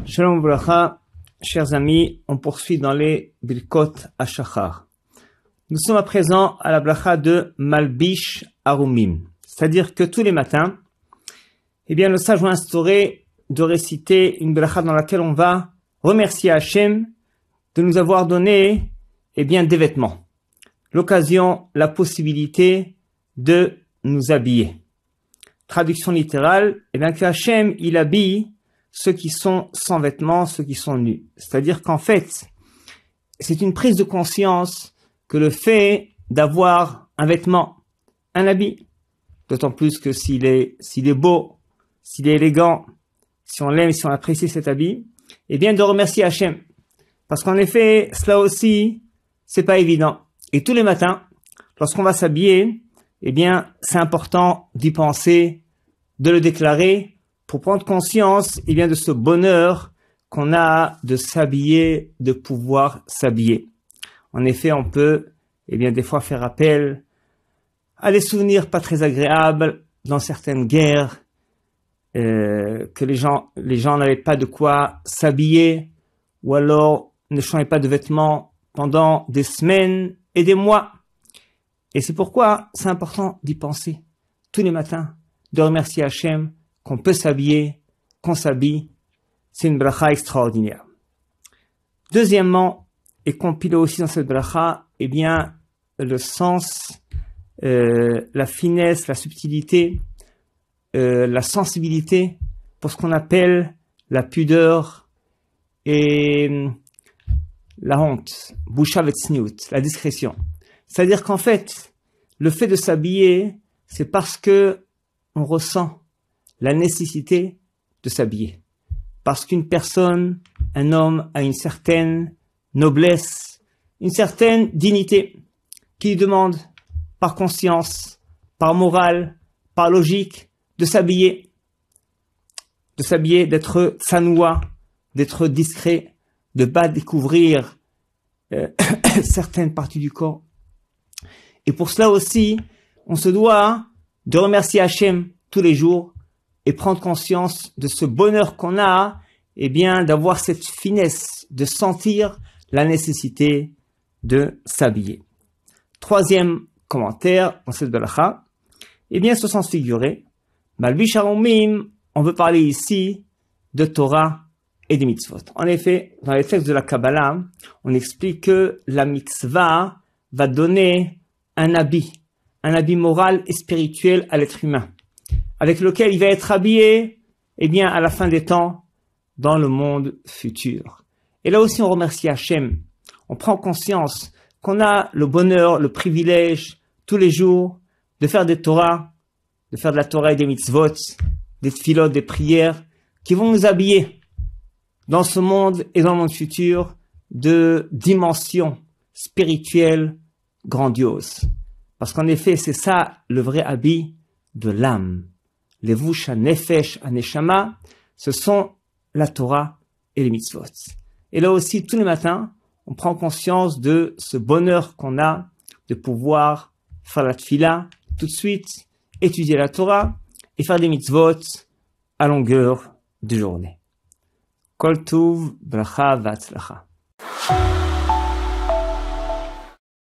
Shalom Bracha, chers amis, on poursuit dans les Birkot HaShachar. Nous sommes à présent à la bracha de Malbish Arumim, c'est-à-dire que tous les matins, le sage va instaurer de réciter une bracha dans laquelle on va remercier Hachem de nous avoir donné des vêtements. L'occasion, la possibilité de nous habiller. Traduction littérale, que Hachem, il habille ceux qui sont sans vêtements, ceux qui sont nus. C'est-à-dire qu'en fait, c'est une prise de conscience que le fait d'avoir un vêtement, un habit, d'autant plus que s'il est beau, s'il est élégant, si on l'aime, si on apprécie cet habit, de remercier Hachem. Parce qu'en effet, cela aussi, c'est pas évident. Et tous les matins, lorsqu'on va s'habiller, c'est important d'y penser, de le déclarer, pour prendre conscience de ce bonheur qu'on a de s'habiller, de pouvoir s'habiller. En effet, on peut des fois faire appel à des souvenirs pas très agréables dans certaines guerres, que les gens n'avaient pas de quoi s'habiller, ou alors ne changeaient pas de vêtements pendant des semaines et des mois. Et c'est pourquoi c'est important d'y penser tous les matins, de remercier Hachem qu'on peut s'habiller, qu'on s'habille. C'est une bracha extraordinaire. Deuxièmement, et compilé aussi dans cette bracha, le sens, la finesse, la subtilité, la sensibilité pour ce qu'on appelle la pudeur et la honte, busha vetsniout, la discrétion. C'est-à-dire qu'en fait, le fait de s'habiller, c'est parce que on ressent la nécessité de s'habiller. Parce qu'une personne, un homme, a une certaine noblesse, une certaine dignité, qui lui demande, par conscience, par morale, par logique, de s'habiller, d'être tsanoua, d'être discret, de ne pas découvrir certaines parties du corps. Et pour cela aussi, on se doit de remercier Hachem tous les jours et prendre conscience de ce bonheur qu'on a, d'avoir cette finesse, de sentir la nécessité de s'habiller. Troisième commentaire dans cette bracha, ce sens figuré, Malbish Arumim, on veut parler ici de Torah et des mitzvot. En effet, dans les textes de la Kabbalah, on explique que la mitzvah va donner un habit moral et spirituel à l'être humain, avec lequel il va être habillé, à la fin des temps, dans le monde futur. Et là aussi, on remercie Hachem. On prend conscience qu'on a le bonheur, le privilège, tous les jours, de faire des Torahs, de faire de la Torah et des mitzvot, des tfilot, des prières, qui vont nous habiller dans ce monde et dans le monde futur de dimensions spirituelles grandioses. Parce qu'en effet, c'est ça le vrai habit de l'âme. Les vush nefesh neshama, ce sont la Torah et les mitzvot. Et là aussi, tous les matins, on prend conscience de ce bonheur qu'on a de pouvoir faire la tfila tout de suite, étudier la Torah et faire des mitzvot à longueur de journée. Kol tuv, bracha v'atzlacha.